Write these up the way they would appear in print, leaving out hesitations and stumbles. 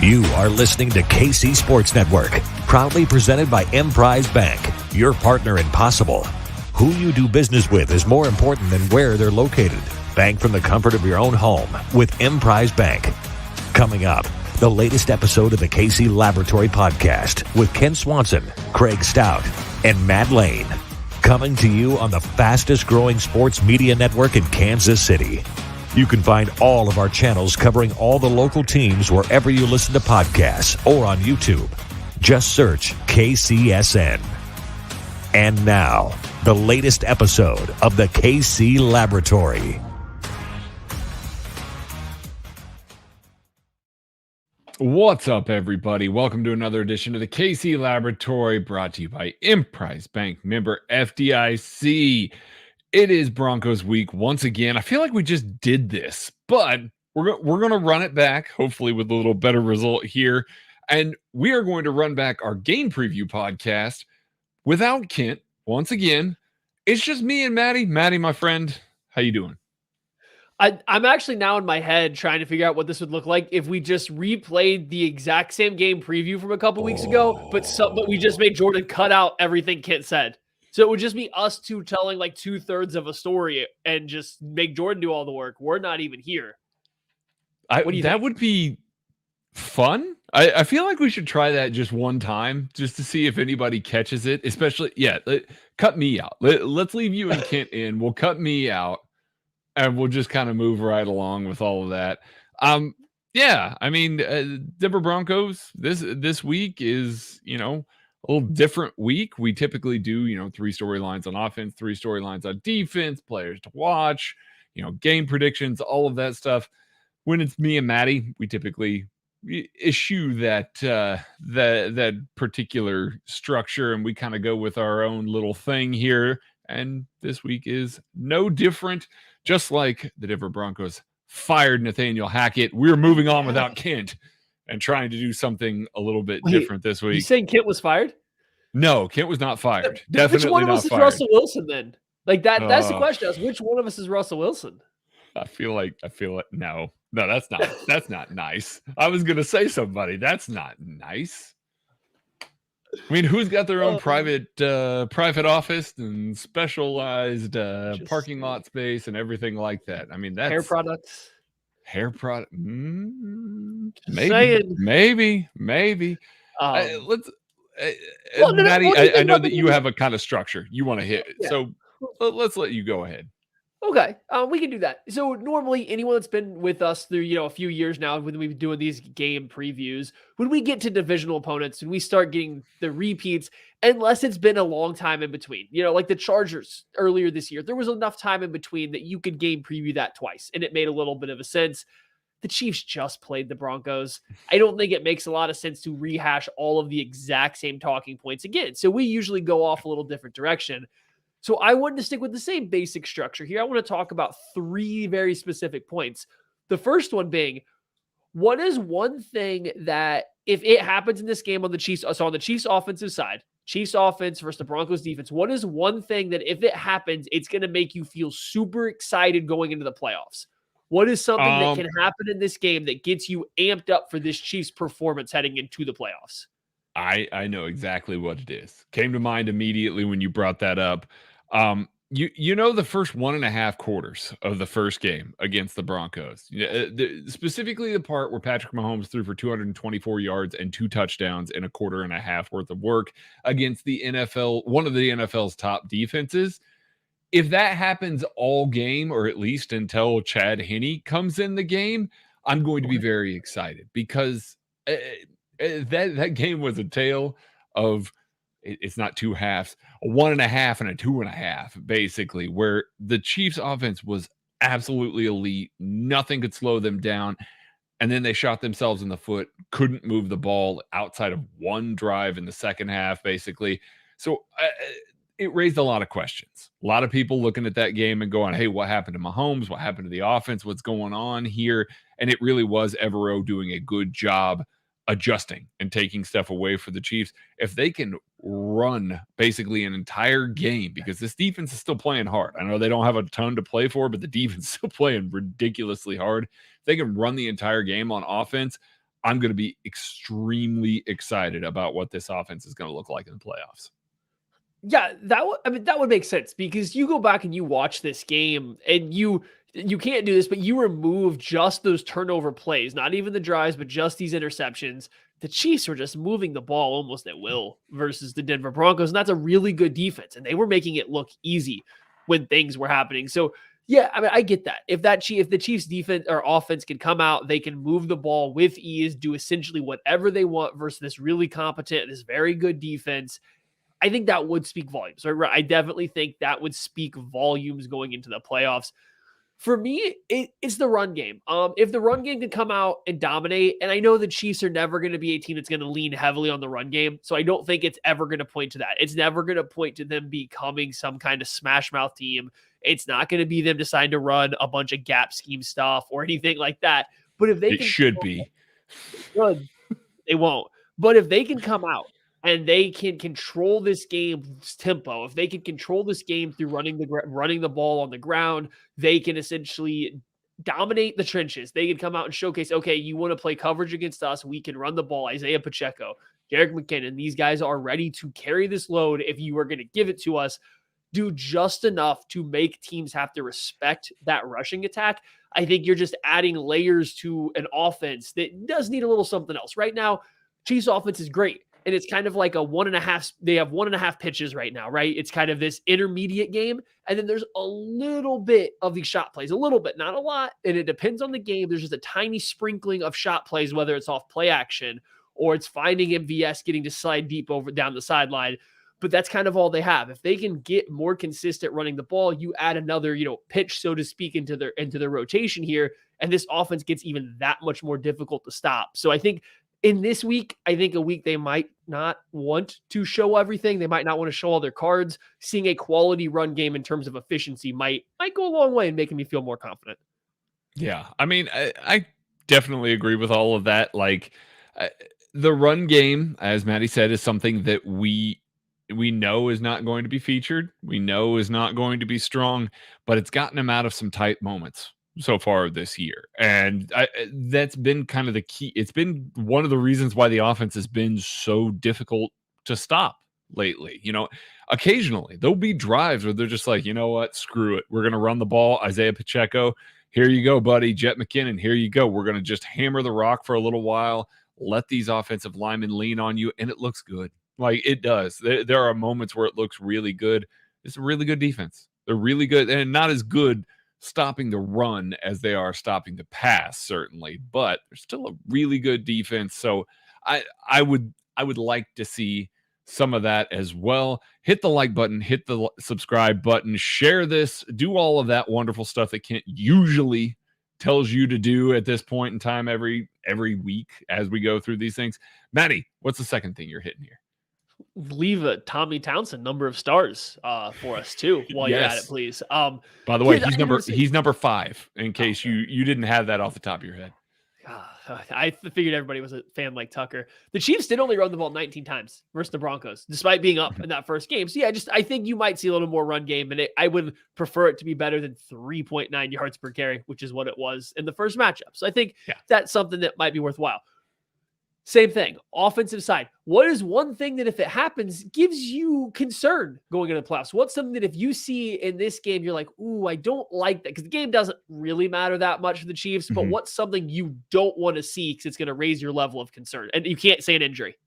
You are listening to KC Sports Network, proudly presented by Emprise Bank, your partner in possible. Who you do business with is more important than where they're located. Bank from the comfort of your own home with Emprise Bank. Coming up, the latest episode of the KC Laboratory Podcast with Ken Swanson, Craig Stout, and Matt Lane. Coming to you on the fastest growing sports media network in Kansas City. You can find all of our channels covering all the local teams wherever you listen to podcasts or on YouTube. Just search KCSN. And now, the latest episode of the KC Laboratory. What's up, everybody? Welcome to another edition of the KC Laboratory, brought to you by Emprise Bank, member FDIC. It is Broncos week once again. I feel like we just did this, but we're going to run it back, hopefully with a little better result here. And we are going to run back our game preview podcast without Kent once again. It's just me and Maddie. Maddie, my friend, how you doing? I'm actually now in my head trying to figure out what this would look like if we just replayed the exact same game preview from a couple weeks ago, but we just made Jordan cut out everything Kent said. So it would just be us two telling like 2/3 of a story and just make Jordan do all the work. We're not even here. That would be fun. I feel like we should try that just one time just to see if anybody catches it, especially, cut me out. Let's leave you and Kent in. We'll cut me out and we'll just kind of move right along with all of that. Denver Broncos, this week is, a little different week. We typically do, 3 storylines on offense, 3 storylines on defense, players to watch, game predictions, all of that stuff. When it's me and Maddie, we typically issue that particular structure, and we kind of go with our own little thing here. And this week is no different. Just like the Denver Broncos fired Nathaniel Hackett, we're moving on without Kent and trying to do something a little bit different this week. You saying Kent was fired? No, Kent was not fired. Definitely which one of not us fired. is Russell Wilson then? Like that's the question. Which one of us is Russell Wilson? I feel like no, that's not nice. I was gonna say somebody. That's not nice. I mean, who's got their own private office and specialized parking lot space and everything like that? I mean, that's hair products. Maybe. Maddie, I know that you have a kind of structure you want to hit, so let's let you go ahead. Okay, we can do that. So normally, anyone that's been with us through a few years now, when we've been doing these game previews, when we get to divisional opponents and we start getting the repeats, unless it's been a long time in between, like the Chargers earlier this year, there was enough time in between that you could game preview that twice, and it made a little bit of a sense. The Chiefs just played the Broncos. I don't think it makes a lot of sense to rehash all of the exact same talking points again. So we usually go off a little different direction. So I wanted to stick with the same basic structure here. I want to talk about 3 very specific points. The first one being, what is one thing that if it happens in this game on the Chiefs, so on the Chiefs offensive side, Chiefs offense versus the Broncos defense, what is one thing that if it happens, it's going to make you feel super excited going into the playoffs? What is something that can happen in this game that gets you amped up for this Chiefs performance heading into the playoffs? I know exactly what it is. Came to mind immediately when you brought that up. The first 1.5 quarters of the first game against the Broncos, specifically the part where Patrick Mahomes threw for 224 yards and 2 touchdowns in a 1.25 worth of work against the NFL, one of the NFL's top defenses. If that happens all game, or at least until Chad Henne comes in the game, I'm going to be very excited, because that game was a tale of, it's not 2 halves, a 1.5 and a 2.5, basically, where the Chiefs offense was absolutely elite. Nothing could slow them down. And then they shot themselves in the foot, couldn't move the ball outside of one drive in the second half, basically. So it raised a lot of questions. A lot of people looking at that game and going, hey, what happened to Mahomes? What happened to the offense? What's going on here? And it really was Evero doing a good job adjusting and taking stuff away for the Chiefs. If they can run basically an entire game, because this defense is still playing hard. I know they don't have a ton to play for, but the defense is still playing ridiculously hard. If they can run the entire game on offense, I'm going to be extremely excited about what this offense is going to look like in the playoffs. Yeah, that would make sense because you go back and you watch this game and you can't do this, but you remove just those turnover plays, not even the drives, but just these interceptions. The Chiefs were just moving the ball almost at will versus the Denver Broncos, and that's a really good defense, and they were making it look easy when things were happening. So yeah, I mean, I get that. If the Chiefs defense or offense can come out, they can move the ball with ease, do essentially whatever they want versus this really competent, this very good defense. I think that would speak volumes. Right? I definitely think that would speak volumes going into the playoffs. For me, it's the run game. If the run game can come out and dominate, and I know the Chiefs are never going to be a team that's going to lean heavily on the run game, so I don't think it's ever going to point to that. It's never going to point to them becoming some kind of smash mouth team. It's not going to be them deciding to run a bunch of gap scheme stuff or anything like that. But if they should be, good, they won't. But if they can come out and they can control this game's tempo, if they can control this game through running the ball on the ground, they can essentially dominate the trenches. They can come out and showcase, okay, you want to play coverage against us, we can run the ball. Isaiah Pacheco, Jerick McKinnon, these guys are ready to carry this load if you are going to give it to us. Do just enough to make teams have to respect that rushing attack. I think you're just adding layers to an offense that does need a little something else. Right now, Chiefs offense is great. And it's kind of like a 1.5. They have 1.5 pitches right now, right? It's kind of this intermediate game. And then there's a little bit of these shot plays, a little bit, not a lot. And it depends on the game. There's just a tiny sprinkling of shot plays, whether it's off play action or it's finding MVS getting to slide deep over down the sideline. But that's kind of all they have. If they can get more consistent running the ball, you add another, pitch, so to speak, into their rotation here, and this offense gets even that much more difficult to stop. So I think in this week, a week they might not want to show everything. They might not want to show all their cards. Seeing a quality run game in terms of efficiency might go a long way in making me feel more confident. Yeah, I mean, I definitely agree with all of that. Like the run game, as Maddie said, is something that we know is not going to be featured. We know is not going to be strong, but it's gotten them out of some tight moments so far this year. And that's been kind of the key. It's been one of the reasons why the offense has been so difficult to stop lately. Occasionally there'll be drives where they're just like, you know what, screw it. We're going to run the ball. Isaiah Pacheco, here you go, buddy. Jet McKinnon, here you go. We're going to just hammer the rock for a little while. Let these offensive linemen lean on you, and it looks good. Like it does. There are moments where it looks really good. It's a really good defense. They're really good, and not as good stopping the run as they are stopping the pass, certainly, but they're still a really good defense. So I would like to see some of that as well. Hit the like button, hit the subscribe button, share this, do all of that wonderful stuff that Kent usually tells you to do at this point in time every week as we go through these things. Maddie, what's the second thing you're hitting here? Leave a Tommy Townsend number of stars for us too while you're at it, please. By the way, he's number 5 in case you didn't have that off the top of your head. I figured everybody was a fan like Tucker. The Chiefs did only run the ball 19 times versus the Broncos, despite being up in that first game. So yeah, I think you might see a little more run game, and I would prefer it to be better than 3.9 yards per carry, which is what it was in the first matchup. So I think that's something that might be worthwhile. Same thing, offensive side. What is one thing that if it happens gives you concern going into the playoffs? What's something that if you see in this game, you're like, ooh, I don't like that? Because the game doesn't really matter that much for the Chiefs, but what's something you don't want to see because it's going to raise your level of concern? And you can't say an injury.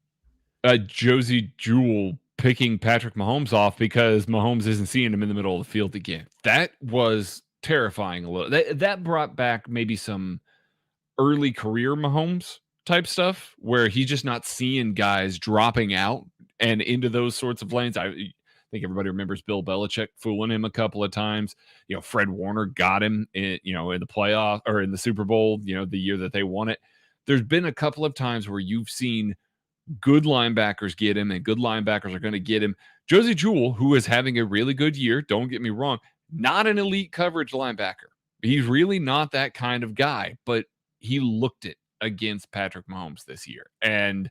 Josie Jewell picking Patrick Mahomes off because Mahomes isn't seeing him in the middle of the field again. That was terrifying a little. That brought back maybe some early career Mahomes type stuff where he's just not seeing guys dropping out and into those sorts of lanes. I think everybody remembers Bill Belichick fooling him a couple of times. Fred Warner got him in the playoff or in the Super Bowl, the year that they won it. There's been a couple of times where you've seen good linebackers get him and good linebackers are going to get him. Josie Jewell, who is having a really good year, don't get me wrong, not an elite coverage linebacker. He's really not that kind of guy, but he looked it against Patrick Mahomes this year, and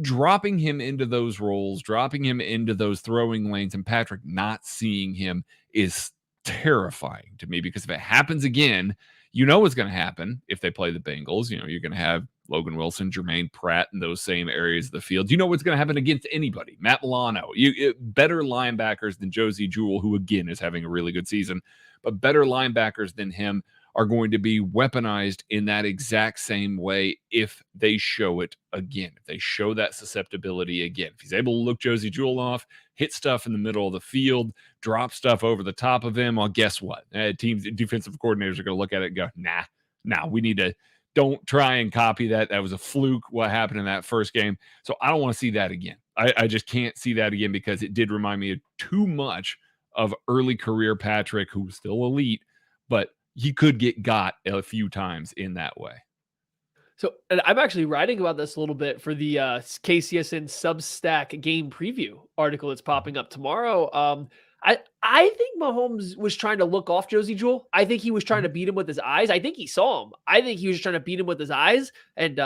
dropping him into those roles, dropping him into those throwing lanes, and Patrick not seeing him is terrifying to me, because if it happens again, what's going to happen if they play the Bengals. You're going to have Logan Wilson, Jermaine Pratt in those same areas of the field. You know what's going to happen against anybody. Matt Milano, better linebackers than Josie Jewell, who again is having a really good season, but better linebackers than him are going to be weaponized in that exact same way if they show it again, if they show that susceptibility again. If he's able to look Josie Jewell off, hit stuff in the middle of the field, drop stuff over the top of him, well, guess what? Teams, defensive coordinators are going to look at it and go, nah, we need to, don't try and copy that. That was a fluke, what happened in that first game. So I don't want to see that again. I just can't see that again because it did remind me of too much of early career Patrick, who was still elite, but he could get got a few times in that way. So, and I'm actually writing about this a little bit for the KCSN Substack game preview article that's popping up tomorrow. I think Mahomes was trying to look off Josie Jewell. I think he was trying to beat him with his eyes. I think he saw him. I think he was trying to beat him with his eyes. And,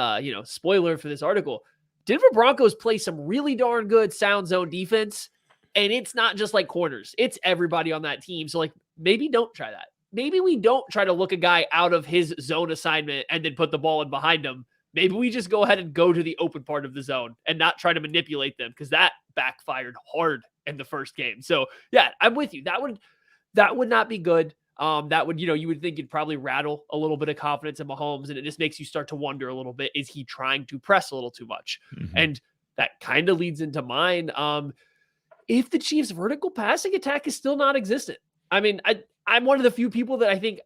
spoiler for this article, Denver Broncos play some really darn good sound zone defense. And it's not just like corners. It's everybody on that team. So, maybe don't try that. Maybe we don't try to look a guy out of his zone assignment and then put the ball in behind him. Maybe we just go ahead and go to the open part of the zone and not try to manipulate them, because that backfired hard in the first game. So yeah, I'm with you. That would not be good. That would, you would think it'd probably rattle a little bit of confidence in Mahomes, and it just makes you start to wonder a little bit, is he trying to press a little too much? Mm-hmm. And that kind of leads into mine. If the Chiefs' vertical passing attack is still non-existent, I mean, I'm one of the few people that I think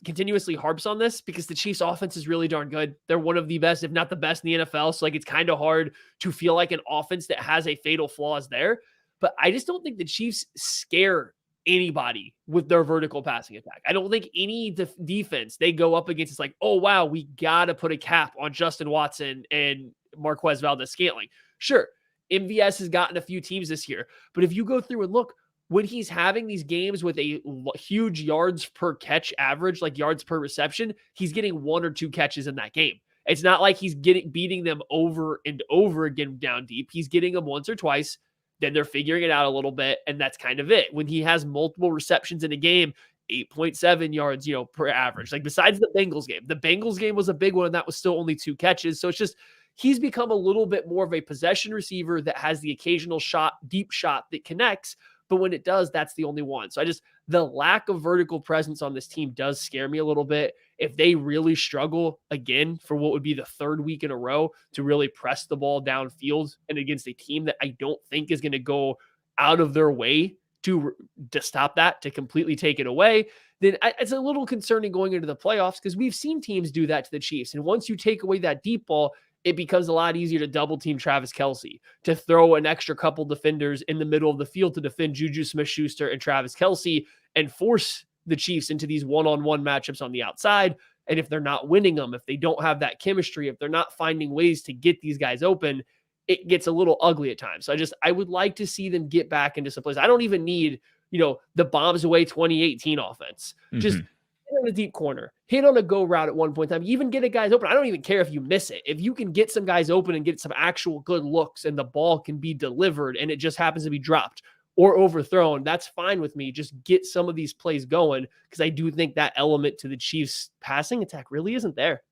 continuously harps on this, because the Chiefs' offense is really darn good. They're one of the best, if not the best, in the NFL. So it's kind of hard to feel like an offense that has a fatal flaw is there. But I just don't think the Chiefs scare anybody with their vertical passing attack. I don't think any defense they go up against is like, oh, wow, we got to put a cap on Justin Watson and Marquez Valdes-Scantling. Sure, MVS has gotten a few teams this year. But if you go through and look, when he's having these games with a huge yards per catch average, like yards per reception, he's getting 1 or 2 catches in that game. It's not like he's beating them over and over again down deep. He's getting them once or twice. Then they're figuring it out a little bit, and that's kind of it. When he has multiple receptions in a game, 8.7 yards, per average. Like besides the Bengals game was a big one, and that was still only 2 catches. So it's just, he's become a little bit more of a possession receiver that has the occasional deep shot that connects. But when it does, that's the only one. So the lack of vertical presence on this team does scare me a little bit. If they really struggle again for what would be the 3rd week in a row to really press the ball downfield, and against a team that I don't think is going to go out of their way to stop that, to completely take it away, then it's a little concerning going into the playoffs, because we've seen teams do that to the Chiefs. And once you take away that deep ball, it becomes a lot easier to double team Travis Kelce, to throw an extra couple defenders in the middle of the field to defend Juju Smith-Schuster and Travis Kelce, and force the Chiefs into these one-on-one matchups on the outside. And if they're not winning them, if they don't have that chemistry, if they're not finding ways to get these guys open, it gets a little ugly at times. So I would like to see them get back into some place. I don't even need, the bombs away 2018 offense. Mm-hmm. Just hit on a deep corner, hit on a go route at one point in time, even get a guys open. I don't even care if you miss it. If you can get some guys open and get some actual good looks, and the ball can be delivered and it just happens to be dropped or overthrown, that's fine with me. Just get some of these plays going, because I do think that element to the Chiefs' passing attack really isn't there.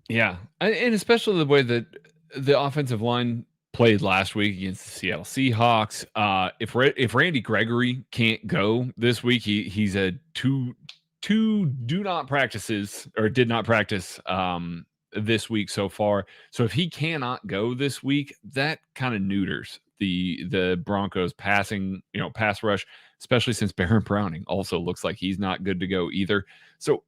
Yeah. And especially the way that the offensive line played last week against the Seattle Seahawks. If Randy Gregory can't go this week, he's a two did not practice this week so far. So if he cannot go this week, that kind of neuters the Broncos pass rush, especially since Baron Browning also looks like he's not good to go either. So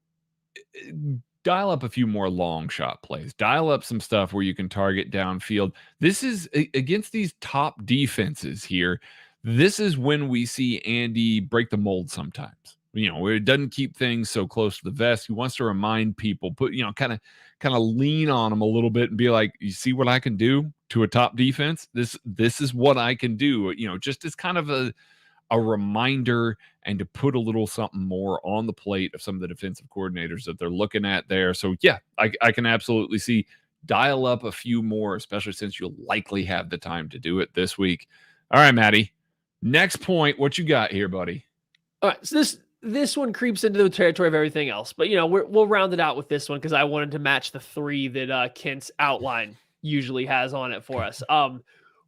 dial up a few more long shot plays, dial up some stuff where you can target downfield. This is against these top defenses here. This is when we see Andy break the mold sometimes. Where it doesn't keep things so close to the vest. He wants to remind people, kind of lean on them a little bit and be like, you see what I can do to a top defense? This is what I can do, just as kind of a reminder, and to put a little something more on the plate of some of the defensive coordinators that they're looking at there. So yeah, I can absolutely see dial up a few more, especially since you'll likely have the time to do it this week. All right, Maddie, next point, what you got here, buddy? All right. So This one creeps into the territory of everything else, but we'll round it out with this one because I wanted to match the 3 that Kent's outline usually has on it for us.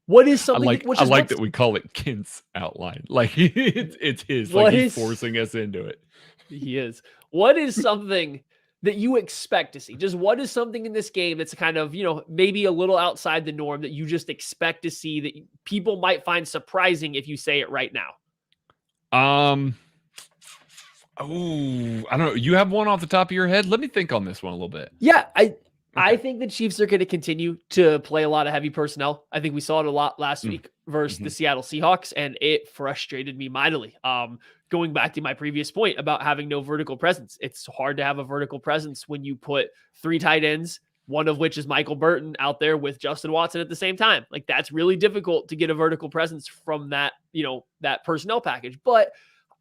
What is something? I like that we call it Kent's outline. Like it's his. Like he's forcing us into it. He is. What is something that you expect to see? Just what is something in this game that's kind of, maybe a little outside the norm that you just expect to see that people might find surprising if you say it right now? I don't know. You have one off the top of your head? Let me think on this one a little bit. Yeah, I think the Chiefs are going to continue to play a lot of heavy personnel. I think we saw it a lot last week versus the Seattle Seahawks, and it frustrated me mightily. Going back to my previous point about having no vertical presence, it's hard to have a vertical presence when you put 3 tight ends, one of which is Michael Burton, out there with Justin Watson at the same time. Like, that's really difficult to get a vertical presence from that, that personnel package. But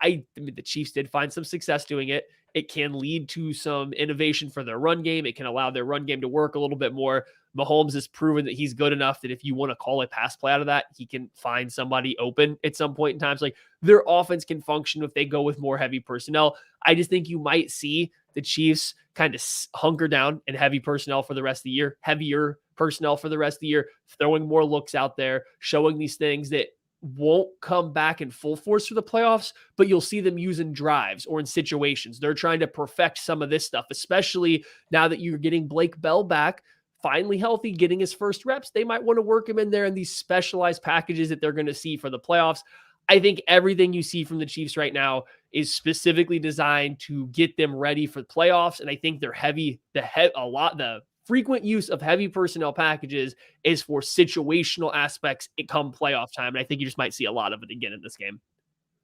the Chiefs did find some success doing it. It can lead to some innovation for their run game. It can allow their run game to work a little bit more. Mahomes has proven that he's good enough that if you want to call a pass play out of that, he can find somebody open at some point in time. So, like, their offense can function if they go with more heavy personnel. I just think you might see the Chiefs kind of hunker down in heavy personnel for the rest of the year, heavier personnel for the rest of the year, throwing more looks out there, showing these things that won't come back in full force for the playoffs, but you'll see them using drives or in situations. They're trying to perfect some of this stuff, especially now that you're getting Blake Bell back, finally healthy, getting his first reps. They might want to work him in there in these specialized packages that they're going to see for the playoffs. I think everything you see from the Chiefs right now is specifically designed to get them ready for the playoffs. And I think they're the frequent use of heavy personnel packages is for situational aspects come playoff time. And I think you just might see a lot of it again in this game.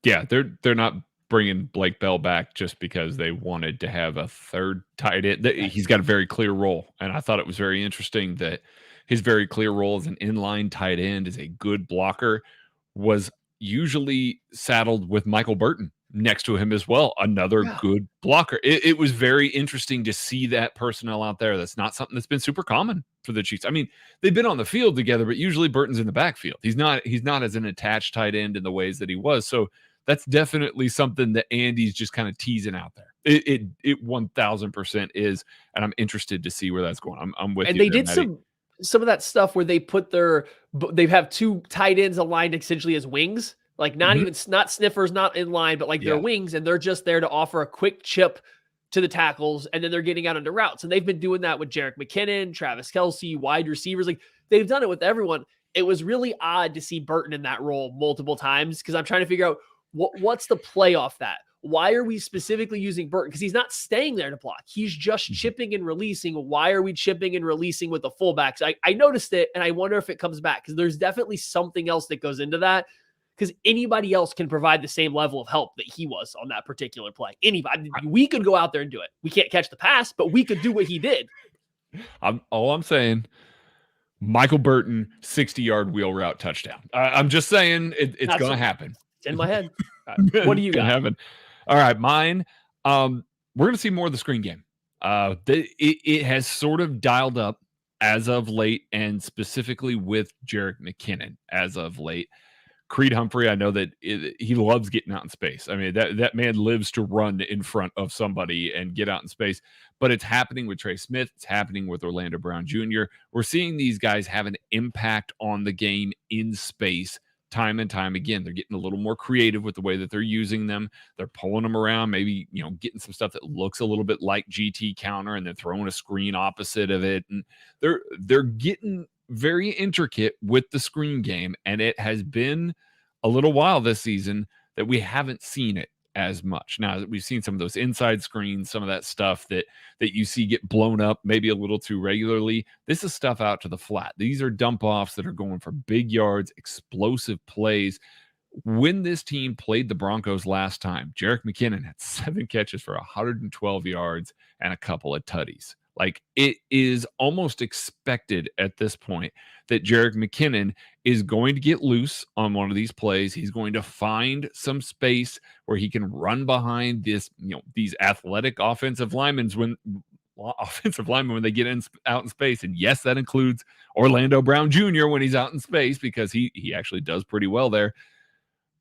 Yeah, they're not bringing Blake Bell back just because they wanted to have a third tight end. He's got a very clear role. And I thought it was very interesting that his very clear role as an inline tight end, as a good blocker, was usually saddled with Michael Burton next to him as well, another good blocker. It was very interesting to see that personnel out there. That's not something that's been super common for the Chiefs. I mean, they've been on the field together, but usually Burton's in the backfield. He's not as an attached tight end in the ways that he was. So that's definitely something that Andy's just kind of teasing out there. It 1000% is, and I'm interested to see where that's going. I'm with you. And they did some of that stuff where they they have 2 tight ends aligned essentially as wings. Like not sniffers, not in line, but like they're wings, and they're just there to offer a quick chip to the tackles, and then they're getting out into routes. And they've been doing that with Jerick McKinnon, Travis Kelce, wide receivers. Like, they've done it with everyone. It was really odd to see Burton in that role multiple times because I'm trying to figure out what's the play off that. Why are we specifically using Burton? Because he's not staying there to block. He's just chipping and releasing. Why are we chipping and releasing with the fullbacks? I noticed it, and I wonder if it comes back because there's definitely something else that goes into that. Because anybody else can provide the same level of help that he was on that particular play. Anybody, we could go out there and do it. We can't catch the pass, but we could do what he did. All I'm saying, Michael Burton, 60-yard wheel route touchdown. I'm just saying it's going to happen. It's in my head. What do you got? Happen. All right, mine. We're going to see more of the screen game. It has sort of dialed up as of late, and specifically with Jerick McKinnon as of late. Creed Humphrey, I know that he loves getting out in space. I mean, that man lives to run in front of somebody and get out in space. But it's happening with Trey Smith. It's happening with Orlando Brown Jr. We're seeing these guys have an impact on the game in space time and time again. They're getting a little more creative with the way that they're using them. They're pulling them around, maybe, getting some stuff that looks a little bit like GT counter, and then throwing a screen opposite of it. And they're getting very intricate with the screen game, and it has been a little while this season that we haven't seen it as much. Now, we've seen some of those inside screens, some of that stuff that you see get blown up maybe a little too regularly. This is stuff out to the flat. These are dump offs that are going for big yards, explosive plays. When this team played the Broncos last time, Jerick McKinnon had 7 catches for 112 yards and a couple of tutties. Like, it is almost expected at this point that Jerick McKinnon is going to get loose on one of these plays. He's going to find some space where he can run behind these athletic offensive linemen when they get out in space. And yes, that includes Orlando Brown Jr. when he's out in space, because he actually does pretty well there.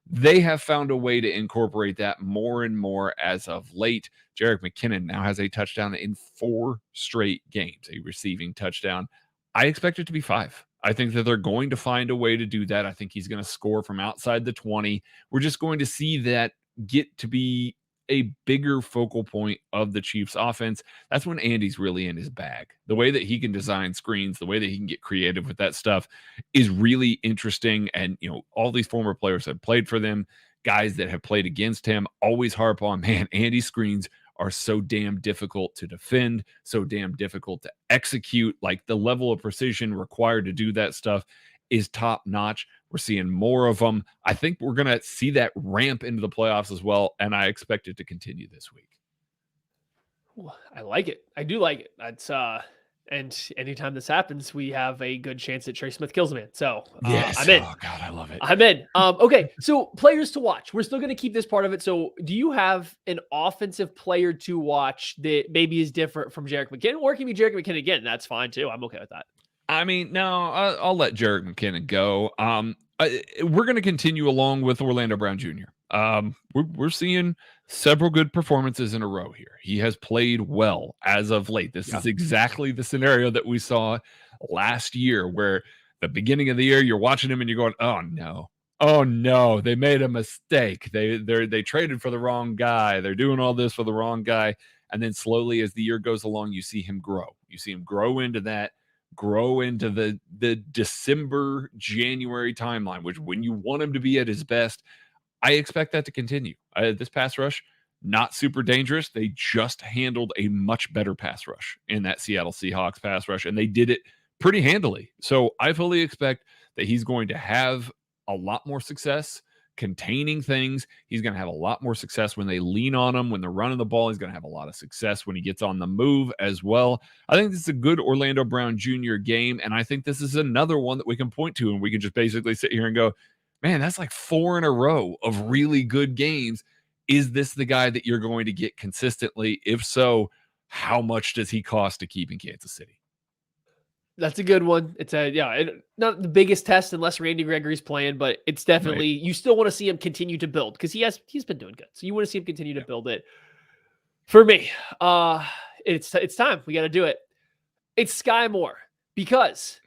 They have found a way to incorporate that more and more as of late. Jerick McKinnon now has a touchdown in 4 straight games, a receiving touchdown. I expect it to be 5. I think that they're going to find a way to do that. I think he's going to score from outside the 20. We're just going to see that get to be a bigger focal point of the Chiefs offense. That's when Andy's really in his bag. The way that he can design screens, the way that he can get creative with that stuff is really interesting. And, all these former players have played for them, guys that have played against him, always harp on, man, Andy screens are so damn difficult to defend, so damn difficult to execute. Like the level of precision required to do that stuff is top notch. We're seeing more of them. I think we're going to see that ramp into the playoffs as well. And I expect it to continue this week. I like it. I do like it. That's and anytime this happens, we have a good chance that Trey Smith kills a man. So yes. I'm in. Oh God, I love it. I'm in. Okay. So players to watch. We're still going to keep this part of it. So do you have an offensive player to watch that maybe is different from Jerick McKinnon, or it can be Jerick McKinnon again? That's fine too. I'm okay with that. I mean, no, I'll let Jerick McKinnon go. We're going to continue along with Orlando Brown Jr. We're seeing several good performances in a row here. He has played well as of late. This is exactly the scenario that we saw last year, where the beginning of the year you're watching him and you're going, oh no, they made a mistake. They traded for the wrong guy. They're doing all this for the wrong guy. And then slowly as the year goes along, you see him grow. You see him grow into the December, January timeline, which when you want him to be at his best, I expect that to continue. This pass rush, not super dangerous. They just handled a much better pass rush in that Seattle Seahawks pass rush, and they did it pretty handily. So I fully expect that he's going to have a lot more success containing things. He's going to have a lot more success when they lean on him, when they're running the ball. He's going to have a lot of success when he gets on the move as well. I think this is a good Orlando Brown Jr. game, and I think this is another one that we can point to, and we can just basically sit here and go, man, that's like 4 in a row of really good games. Is this the guy that you're going to get consistently? If so, how much does he cost to keep in Kansas City? That's a good one. It's not the biggest test unless Randy Gregory's playing, but it's definitely, you still want to see him continue to build because he's been doing good. So you want to see him continue to build it. For me, it's time. We got to do it. It's Sky Moore, because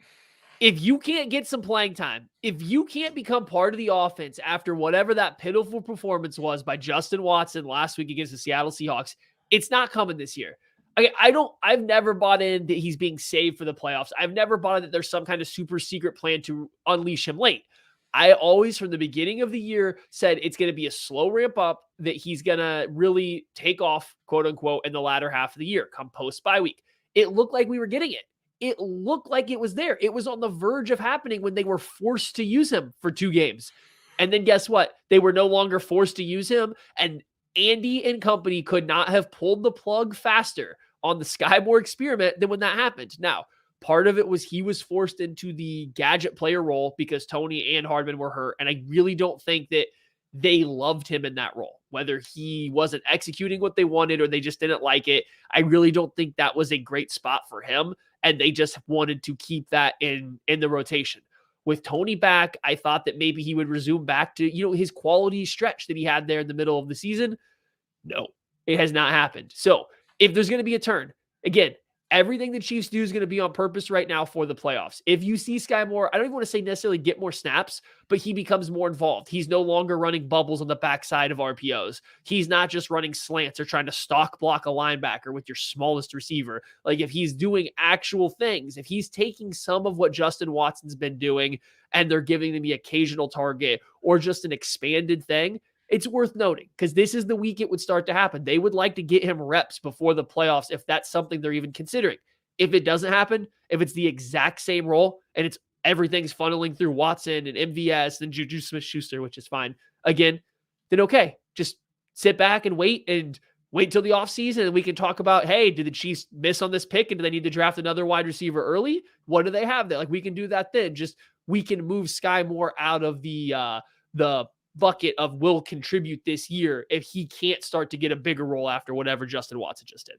if you can't get some playing time, if you can't become part of the offense after whatever that pitiful performance was by Justin Watson last week against the Seattle Seahawks, it's not coming this year. I've never bought in that he's being saved for the playoffs. I've never bought in that there's some kind of super secret plan to unleash him late. I always, from the beginning of the year, said it's going to be a slow ramp up, that he's going to really take off, quote unquote, in the latter half of the year, come post-bye week. It looked like we were getting it. It looked like it was there. It was on the verge of happening when they were forced to use him for 2 games. And then guess what? They were no longer forced to use him. And Andy and company could not have pulled the plug faster on the Sky Moore experiment than when that happened. Now, part of it was he was forced into the gadget player role because Tony and Hardman were hurt. And I really don't think that they loved him in that role, whether he wasn't executing what they wanted or they just didn't like it. I really don't think that was a great spot for him. And they just wanted to keep that in the rotation. With Tony back, I thought that maybe he would resume back to, his quality stretch that he had there in the middle of the season. No, it has not happened. So if there's going to be a turn, again, everything the Chiefs do is going to be on purpose right now for the playoffs. If you see Sky Moore, I don't even want to say necessarily get more snaps, but he becomes more involved. He's no longer running bubbles on the backside of RPOs. He's not just running slants or trying to stalk block a linebacker with your smallest receiver. Like, if he's doing actual things, if he's taking some of what Justin Watson's been doing and they're giving him the occasional target or just an expanded thing, it's worth noting, because this is the week it would start to happen. They would like to get him reps before the playoffs if that's something they're even considering. If it doesn't happen, if it's the exact same role and it's everything's funneling through Watson and MVS and Juju Smith-Schuster, which is fine, again, then okay, just sit back and wait till the offseason and we can talk about, hey, did the Chiefs miss on this pick and do they need to draft another wide receiver early? What do they have there? Like, we can do that then. Just, we can move Sky Moore out of the bucket of will contribute this year if he can't start to get a bigger role after whatever Justin Watson just did.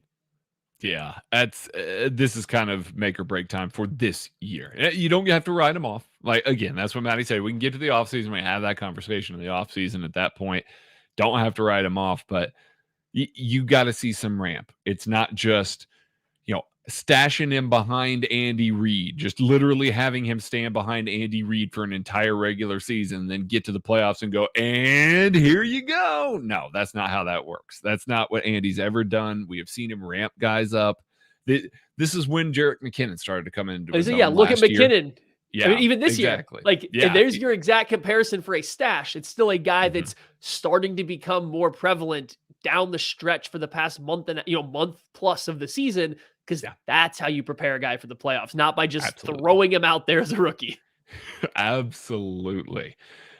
Yeah, that's this is kind of make or break time for this year. You don't have to write him off. Like, again, that's what Matty said. We can get to the offseason. We have that conversation in the offseason at that point. Don't have to write him off, but you got to see some ramp. It's not just, stashing him behind Andy Reid, just literally having him stand behind Andy Reid for an entire regular season, then get to the playoffs and go, and here you go. No, that's not how that works. That's not what Andy's ever done. We have seen him ramp guys up. This is when Jerick McKinnon started to come into his own look at McKinnon. Year. Yeah, I mean, even this year, and there's your exact comparison for a stash. It's still a guy that's starting to become more prevalent down the stretch for the past month plus of the season, because that's how you prepare a guy for the playoffs, not by just throwing him out there as a rookie. Absolutely.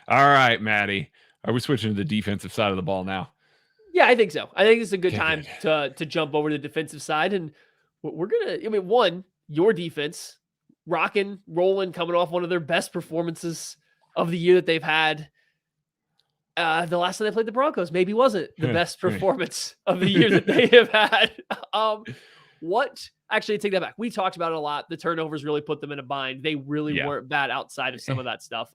All right, Maddie, are we switching to the defensive side of the ball now? Yeah, I think so. I think it's a good time to jump over to the defensive side, and we're gonna. Your defense. Rocking, rolling, coming off one of their best performances of the year that they've had. The last time they played the Broncos maybe wasn't the best performance of the year that they have had. Actually, take that back. We talked about it a lot. The turnovers really put them in a bind. They really weren't bad outside of some of that stuff.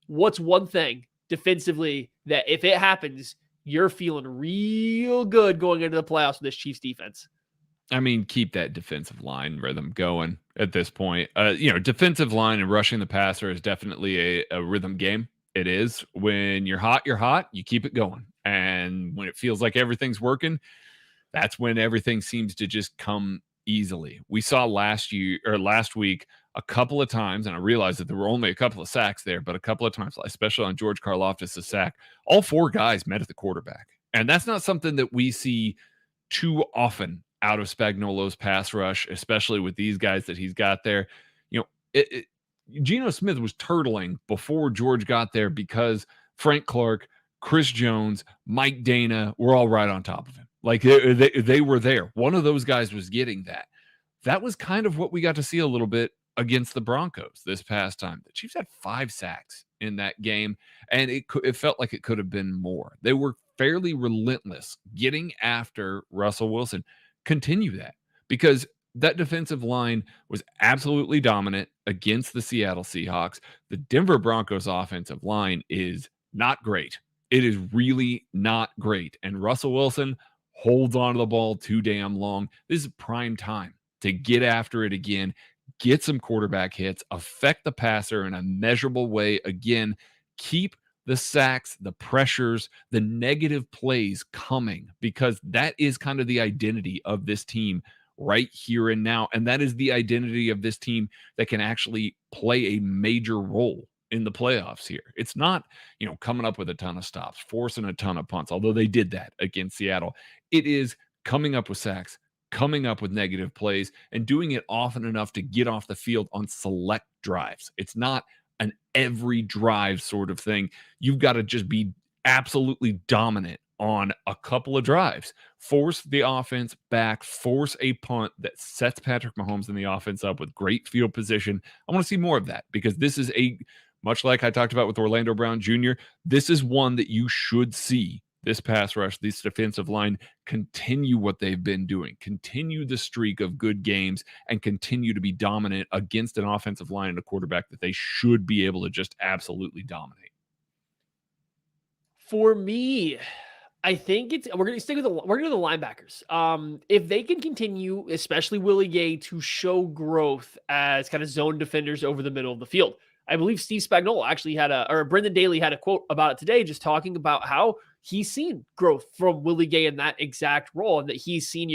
What's one thing defensively that if it happens, you're feeling real good going into the playoffs with this Chiefs defense? I mean, keep that defensive line rhythm going at this point. Defensive line and rushing the passer is definitely a rhythm game. It is. When you're hot, you keep it going. And when it feels like everything's working, that's when everything seems to just come easily. We saw last week a couple of times, and I realized that there were only a couple of sacks there, but a couple of times, especially on George Karlaftis' sack, all four guys met at the quarterback. And that's not something that we see too often out of Spagnuolo's pass rush, especially with these guys that he's got there. Geno Smith was turtling before George got there because Frank Clark, Chris Jones, Mike Dana were all right on top of him. Like they were there. One of those guys was getting that. That was kind of what we got to see a little bit against the Broncos this past time. The Chiefs had 5 sacks in that game, and it felt like it could have been more. They were fairly relentless getting after Russell Wilson. Continue that, because that defensive line was absolutely dominant against the Seattle Seahawks. The Denver Broncos offensive line is not great. It is really not great. And Russell Wilson holds onto the ball too damn long. This is prime time to get after it again, get some quarterback hits, affect the passer in a measurable way again, keep the sacks, the pressures, the negative plays coming, because that is kind of the identity of this team right here and now. And that is the identity of this team that can actually play a major role in the playoffs here. It's not, coming up with a ton of stops, forcing a ton of punts, although they did that against Seattle. It is coming up with sacks, coming up with negative plays, and doing it often enough to get off the field on select drives. It's not an every drive sort of thing. You've got to just be absolutely dominant on a couple of drives. Force the offense back, force a punt that sets Patrick Mahomes and the offense up with great field position. I want to see more of that, because this is much like I talked about with Orlando Brown Jr., this is one that you should see this pass rush, this defensive line continue what they've been doing, continue the streak of good games, and continue to be dominant against an offensive line and a quarterback that they should be able to just absolutely dominate. For me, I think we're going to stick with the linebackers. If they can continue, especially Willie Gay, to show growth as kind of zone defenders over the middle of the field. I believe Steve Spagnuolo actually Brendan Daly had a quote about it today, just talking about how he's seen growth from Willie Gay in that exact role, and that he's seen,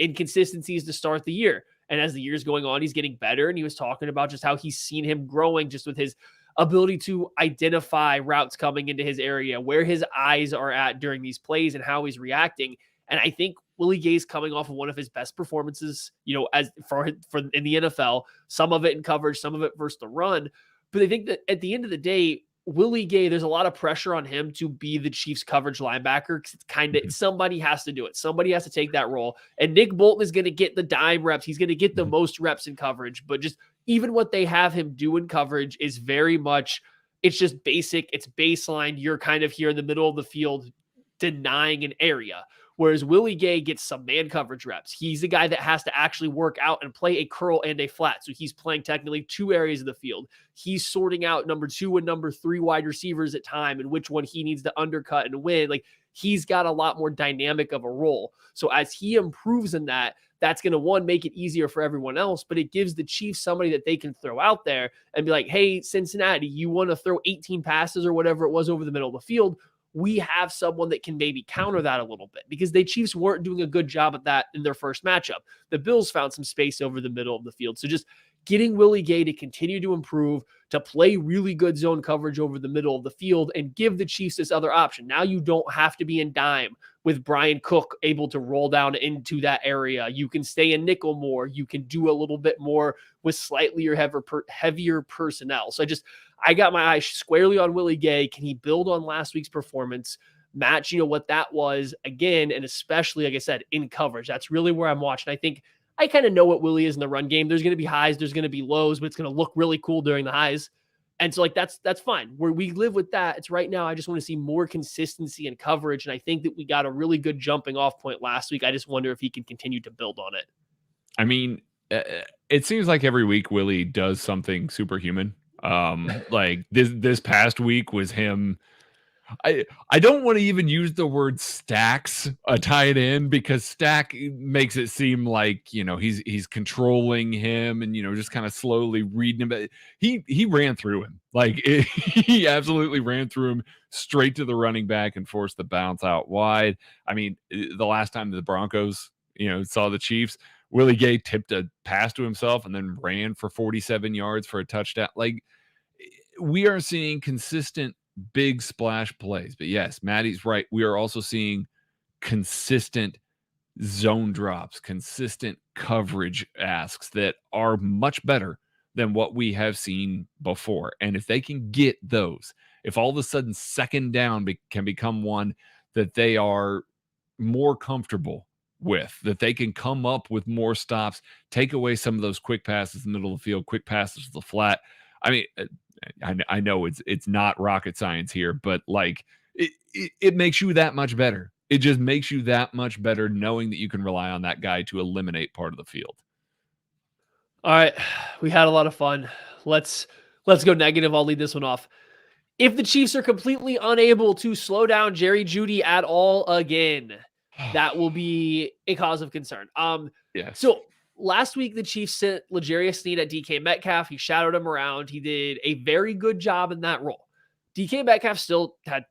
inconsistencies to start the year. And as the year's going on, he's getting better. And he was talking about just how he's seen him growing just with his ability to identify routes coming into his area, where his eyes are at during these plays and how he's reacting. And I think Willie Gay's coming off of one of his best performances, as for in the NFL, some of it in coverage, some of it versus the run. But I think that at the end of the day, Willie Gay, there's a lot of pressure on him to be the Chiefs coverage linebacker, because it's somebody has to do it. Somebody has to take that role. And Nick Bolton is going to get the dime reps. He's going to get the most reps in coverage. But just even what they have him do in coverage is very much, it's just basic. It's baseline. You're kind of here in the middle of the field denying an area. Whereas Willie Gay gets some man coverage reps. He's a guy that has to actually work out and play a curl and a flat. So he's playing technically 2 areas of the field. He's sorting out number 2 and number 3 wide receivers at time and which one he needs to undercut and win. Like, he's got a lot more dynamic of a role. So as he improves in that, that's going to, one, make it easier for everyone else, but it gives the Chiefs somebody that they can throw out there and be like, hey, Cincinnati, you want to throw 18 passes or whatever it was over the middle of the field? We have someone that can maybe counter that a little bit, because the Chiefs weren't doing a good job at that in their first matchup. The Bills found some space over the middle of the field. So just getting Willie Gay to continue to improve, to play really good zone coverage over the middle of the field, and give the Chiefs this other option. Now you don't have to be in dime with Brian Cook able to roll down into that area. You can stay in nickel more. You can do a little bit more with slightly heavier personnel. So I got my eyes squarely on Willie Gay. Can he build on last week's performance, match, what that was again, and especially, like I said, in coverage? That's really where I'm watching. I think I kind of know what Willie is in the run game. There's going to be highs, there's going to be lows, but it's going to look really cool during the highs. And so, like, that's fine. Where we live with that. It's right now, I just want to see more consistency in coverage. And I think that we got a really good jumping off point last week. I just wonder if he can continue to build on it. I mean, it seems like every week Willie does something superhuman. Like this past week was him. I don't want to even use the word stacks a tight end, because stack makes it seem like, he's controlling him and, just kind of slowly reading him. But he ran through him. Like he absolutely ran through him straight to the running back and forced the bounce out wide. I mean, the last time the Broncos, saw the Chiefs, Willie Gay tipped a pass to himself and then ran for 47 yards for a touchdown. Like, we are seeing consistent big splash plays. But yes, Maddie's right. We are also seeing consistent zone drops, consistent coverage asks that are much better than what we have seen before. And if they can get those, if all of a sudden second down can become one that they are more comfortable with, that they can come up with more stops, take away some of those quick passes in the middle of the field, quick passes to the flat. I mean, I know it's not rocket science here, but like it makes you that much better. It just makes you that much better knowing that you can rely on that guy to eliminate part of the field. All right, we had a lot of fun. Let's go negative. I'll lead this one off. If the Chiefs are completely unable to slow down Jerry Jeudy at all again, that will be a cause of concern. Yes. So last week, the Chiefs sent L'Jarius Sneed at DK Metcalf. He shadowed him around. He did a very good job in that role. DK Metcalf still had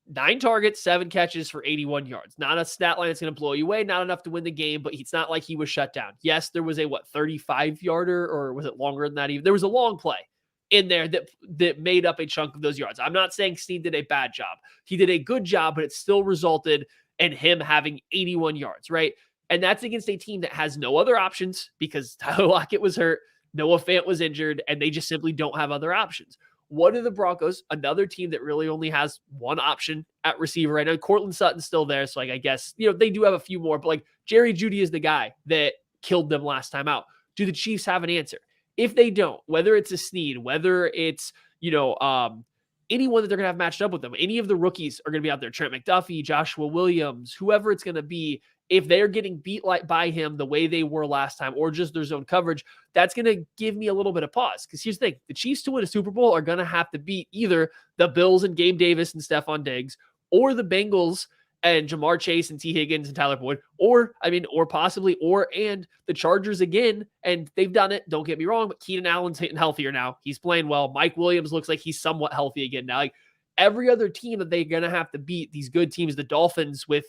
9 targets, 7 catches for 81 yards. Not a stat line that's going to blow you away. Not enough to win the game, but it's not like he was shut down. Yes, there was a 35-yarder, or was it longer than that even? There was a long play in there that made up a chunk of those yards. I'm not saying Sneed did a bad job. He did a good job, but it still resulted in him having 81 yards, right? And that's against a team that has no other options because Tyler Lockett was hurt, Noah Fant was injured, and they just simply don't have other options. What are the Broncos? Another team that really only has one option at receiver right now. Cortland Sutton's still there, so I guess they do have a few more, but like Jerry Jeudy is the guy that killed them last time out. Do the Chiefs have an answer? If they don't, whether it's a Sneed, whether it's anyone that they're going to have matched up with them, any of the rookies are going to be out there, Trent McDuffie, Joshua Williams, whoever it's going to be, if they're getting beat by him the way they were last time, or just their zone coverage, that's going to give me a little bit of pause. Because here's the thing, the Chiefs to win a Super Bowl are going to have to beat either the Bills and Gabe Davis and Stephon Diggs, or the Bengals and Jamar Chase and T. Higgins and Tyler Boyd, or the Chargers again, and they've done it, don't get me wrong, but Keenan Allen's hitting healthier now. He's playing well. Mike Williams looks like he's somewhat healthy again now. Like, every other team that they're going to have to beat, these good teams, the Dolphins with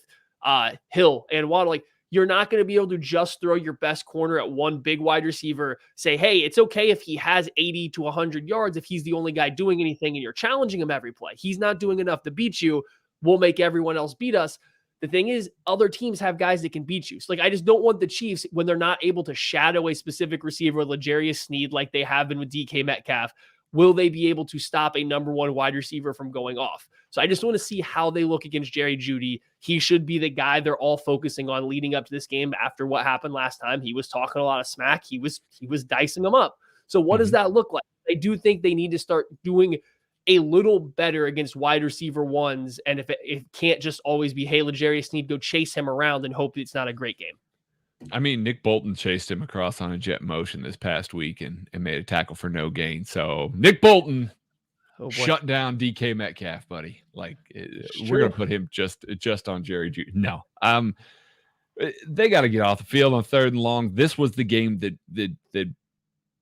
Hill and Waddle, like, you're not going to be able to just throw your best corner at one big wide receiver, say, hey, it's okay if he has 80 to 100 yards if he's the only guy doing anything and you're challenging him every play. He's not doing enough to beat you. We'll make everyone else beat us. The thing is, other teams have guys that can beat you. So, like, I just don't want the Chiefs, when they're not able to shadow a specific receiver, L'Jarius Sneed, like they have been with DK Metcalf, will they be able to stop a number one wide receiver from going off? So I just want to see how they look against Jerry Jeudy. He should be the guy they're all focusing on leading up to this game after what happened last time. He was talking a lot of smack. He was dicing them up. So what does that look like? I do think they need to start doing a little better against wide receiver ones. And if it can't just always be, hey, L'Jarius Sneed, go chase him around and hope it's not a great game. I mean, Nick Bolton chased him across on a jet motion this past week and made a tackle for no gain. So Nick Bolton shut down DK Metcalf, buddy. Like we're going to put him just on Jerry Jeudy. No, they got to get off the field on 3rd and long. This was the game that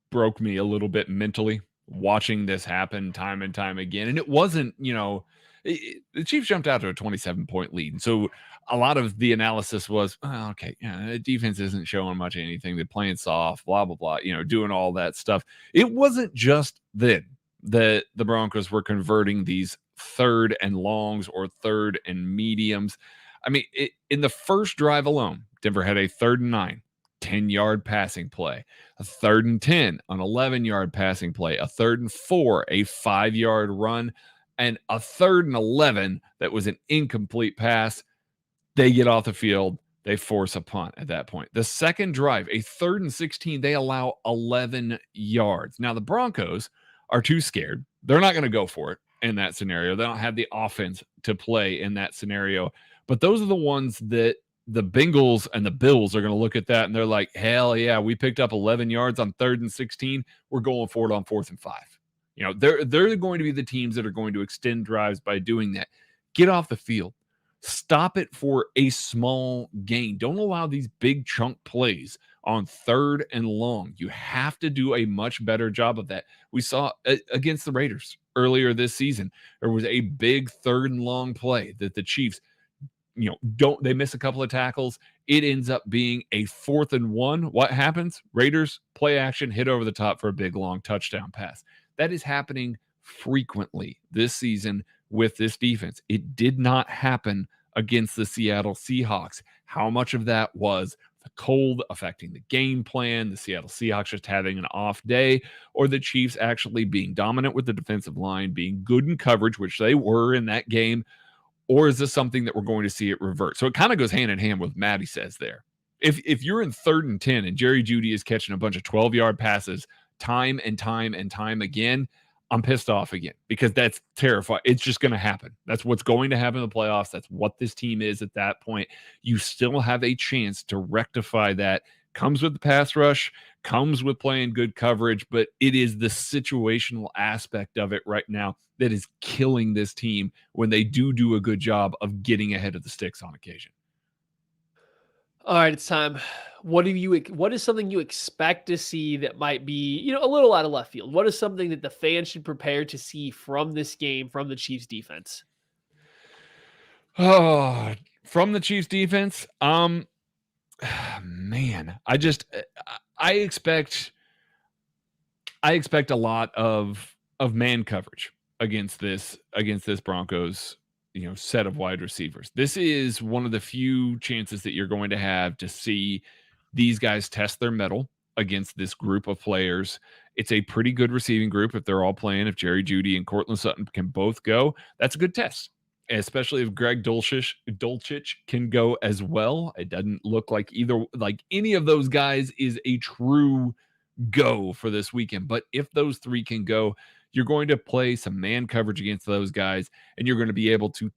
broke me a little bit mentally, watching this happen time and time again. And it wasn't, the Chiefs jumped out to a 27-point lead. And so a lot of the analysis was, oh, okay, the defense isn't showing much of anything. They're playing soft, blah, blah, blah, doing all that stuff. It wasn't just then that the Broncos were converting these 3rd and longs or 3rd and mediums. I mean, in the first drive alone, Denver had a 3rd and 9, 10-yard passing play, a 3rd and 10, an 11-yard passing play, a 3rd and 4, a 5-yard run, and a 3rd and 11 that was an incomplete pass. They get off the field. They force a punt at that point. The second drive, a 3rd and 16, they allow 11 yards. Now, the Broncos are too scared. They're not going to go for it in that scenario. They don't have the offense to play in that scenario. But those are the ones that the Bengals and the Bills are going to look at that and they're like, hell yeah, we picked up 11 yards on 3rd and 16. We're going for it on 4th and 5. They're going to be the teams that are going to extend drives by doing that. Get off the field. Stop it for a small gain. Don't allow these big chunk plays on 3rd and long. You have to do a much better job of that. We saw against the Raiders earlier this season. There was a big 3rd and long play that the Chiefs they miss a couple of tackles. It ends up being a 4th and 1. What happens? Raiders play action, hit over the top for a big, long touchdown pass. That is happening frequently this season with this defense. It did not happen against the Seattle Seahawks. How much of that was the cold affecting the game plan, the Seattle Seahawks just having an off day, or the Chiefs actually being dominant with the defensive line, being good in coverage, which they were in that game? Or is this something that we're going to see it revert? So it kind of goes hand in hand with what Maddie says there. If you're in 3rd and 10 and Jerry Jeudy is catching a bunch of 12-yard passes time and time and time again, I'm pissed off again because that's terrifying. It's just going to happen. That's what's going to happen in the playoffs. That's what this team is at that point. You still have a chance to rectify that. Comes with the pass rush, comes with playing good coverage, but it is the situational aspect of it right now that is killing this team when they do a good job of getting ahead of the sticks on occasion. All right, it's time. What is something you expect to see that might be, a little out of left field? What is something that the fans should prepare to see from this game, from the Chiefs defense? Oh, from the Chiefs defense, man, I expect a lot of man coverage against this Broncos, set of wide receivers. This is one of the few chances that you're going to have to see these guys test their mettle against this group of players. It's a pretty good receiving group if they're all playing. If Jerry Jeudy and Courtland Sutton can both go, that's a good test. Especially if Greg Dulcich can go as well. It doesn't look like any of those guys is a true go for this weekend. But if those 3 can go, you're going to play some man coverage against those guys, and you're going to be able to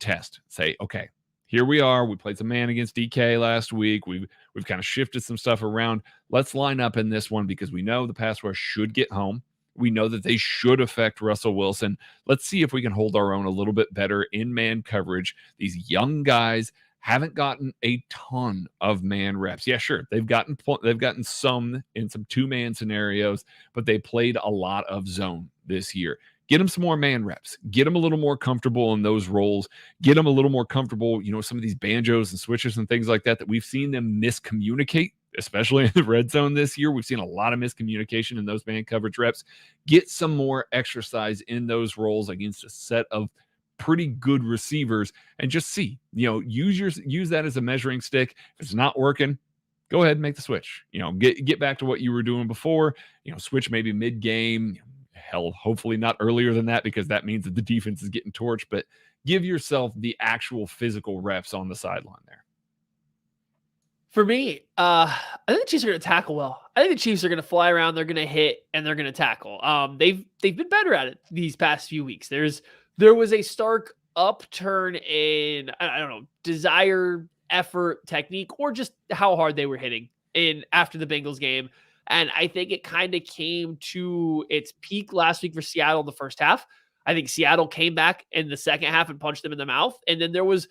say, okay, here we are. We played some man against DK last week. We've kind of shifted some stuff around. Let's line up in this one because we know the pass rush should get home. We know that they should affect Russell Wilson. Let's see if we can hold our own a little bit better in man coverage. These young guys haven't gotten a ton of man reps. Yeah, sure. They've gotten some in some 2-man scenarios, but they played a lot of zone this year. Get them some more man reps. Get them a little more comfortable in those roles. Get them a little more comfortable, some of these banjos and switches and things like that we've seen them miscommunicate, especially in the red zone this year. We've seen a lot of miscommunication in those man coverage reps. Get some more exercise in those roles against a set of pretty good receivers and just see, use that as a measuring stick. If it's not working, go ahead and make the switch. Get back to what you were doing before, switch maybe mid-game. Hell, hopefully not earlier than that because that means that the defense is getting torched, but give yourself the actual physical reps on the sideline there. For me, I think the Chiefs are going to tackle well. I think the Chiefs are going to fly around, they're going to hit, and they're going to tackle. They've been better at it these past few weeks. There was a stark upturn in I don't know, desire, effort, technique, or just how hard they were hitting in after the Bengals game. And I think it kind of came to its peak last week for Seattle in the first half. I think Seattle came back in the second half and punched them in the mouth. And then there was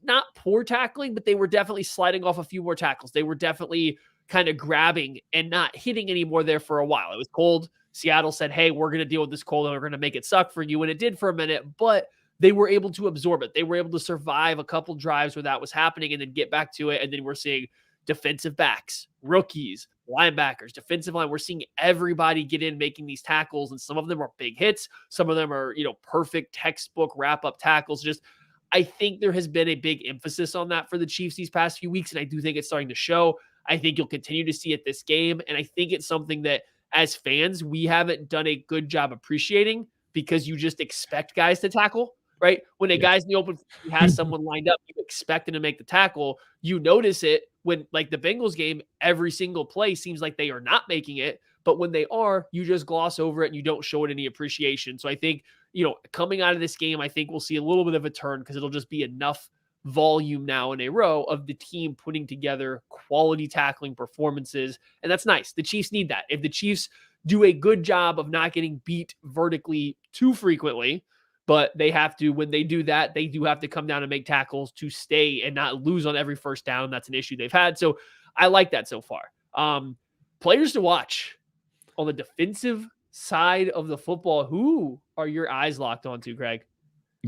not poor tackling, but they were definitely sliding off a few more tackles. They were definitely kind of grabbing and not hitting anymore there for a while. It was cold. Seattle said, hey, we're going to deal with this cold and we're going to make it suck for you. And it did for a minute, but they were able to absorb it. They were able to survive a couple drives where that was happening and then get back to it. And then we're seeing defensive backs, rookies, linebackers, defensive line. We're seeing everybody get in making these tackles. And some of them are big hits. Some of them are, perfect textbook wrap up tackles. Just, I think there has been a big emphasis on that for the Chiefs these past few weeks. And I do think it's starting to show. I think you'll continue to see it this game. And I think it's something that as fans, we haven't done a good job appreciating because you just expect guys to tackle, right? When a guy's in the open, he has someone lined up, you expect him to make the tackle. You notice it when, like the Bengals game, every single play seems like they are not making it. But when they are, you just gloss over it and you don't show it any appreciation. So I think, coming out of this game, I think we'll see a little bit of a turn because it'll just be enough volume now in a row of the team putting together quality tackling performances. And that's nice. The Chiefs need that. If the Chiefs do a good job of not getting beat vertically too frequently, but they have to, when they do that, they do have to come down and make tackles to stay and not lose on every first down. That's an issue they've had. So I like that so far. Players to watch on the defensive side of the football. Who are your eyes locked onto, Craig?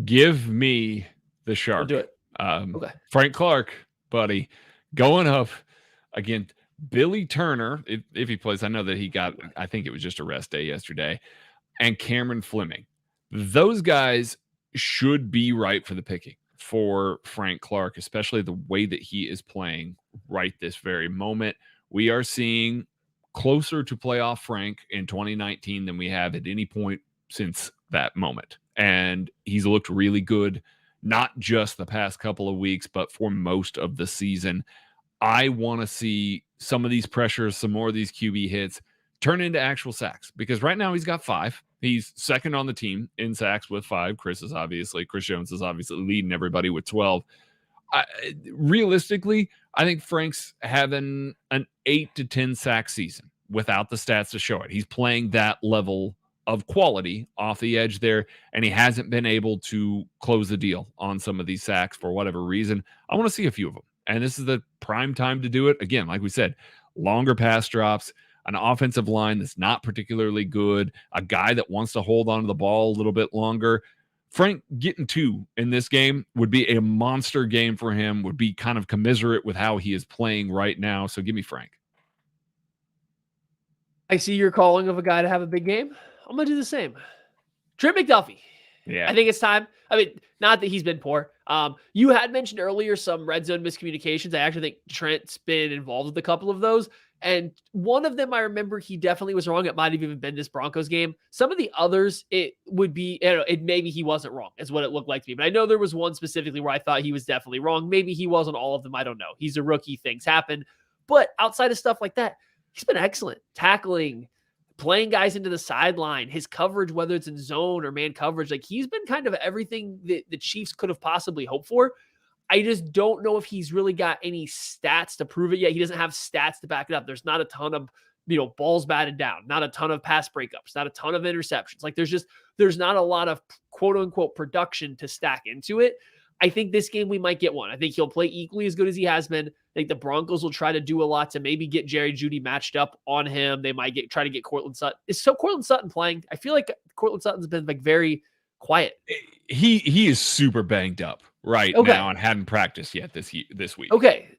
Give me the Shark. I'll do it. Okay. Frank Clark, buddy, going up against Billy Turner, if he plays. I know that he got, I think it was just a rest day yesterday, and Cameron Fleming. Those guys should be right for the picking for Frank Clark, especially the way that he is playing right this very moment. We are seeing closer to playoff Frank in 2019 than we have at any point since that moment. And he's looked really good, not just the past couple of weeks, but for most of the season. I want to see some of these pressures, some more of these QB hits turn into actual sacks, because right now he's got 5. He's second on the team in sacks with 5. Chris Jones is obviously leading everybody with 12. Realistically, I think Frank's having an 8 to 10 sack season without the stats to show it. He's playing that level of quality off the edge there, and he hasn't been able to close the deal on some of these sacks for whatever reason. I want to see a few of them, and this is the prime time to do it. Again, like we said, longer pass drops, an offensive line that's not particularly good, a guy that wants to hold on to the ball a little bit longer. Frank getting 2 in this game would be a monster game for him, would be kind of commiserate with how he is playing right now. So give me Frank. I see your calling of a guy to have a big game. I'm going to do the same. Trent McDuffie. Yeah. I think it's time. I mean, not that he's been poor. You had mentioned earlier some red zone miscommunications. I actually think Trent's been involved with a couple of those. And one of them, I remember he definitely was wrong. It might have even been this Broncos game. Some of the others, it would be, maybe he wasn't wrong is what it looked like to me. But I know there was one specifically where I thought he was definitely wrong. Maybe he wasn't all of them. I don't know. He's a rookie. Things happen. But outside of stuff like that, he's been excellent. Tackling, playing guys into the sideline, his coverage, whether it's in zone or man coverage, like he's been kind of everything that the Chiefs could have possibly hoped for. I just don't know if he's really got any stats to prove it yet. He doesn't have stats to back it up. There's not a ton of, balls batted down, not a ton of pass breakups, not a ton of interceptions. Like there's not a lot of quote unquote production to stack into it. I think this game we might get one. I think he'll play equally as good as he has been. I think the Broncos will try to do a lot to maybe get Jerry Jeudy matched up on him. They might try to get Courtland Sutton. Is Courtland Sutton playing? I feel like Courtland Sutton's been like very quiet. He is super banged up now and hadn't practiced yet this week. Okay.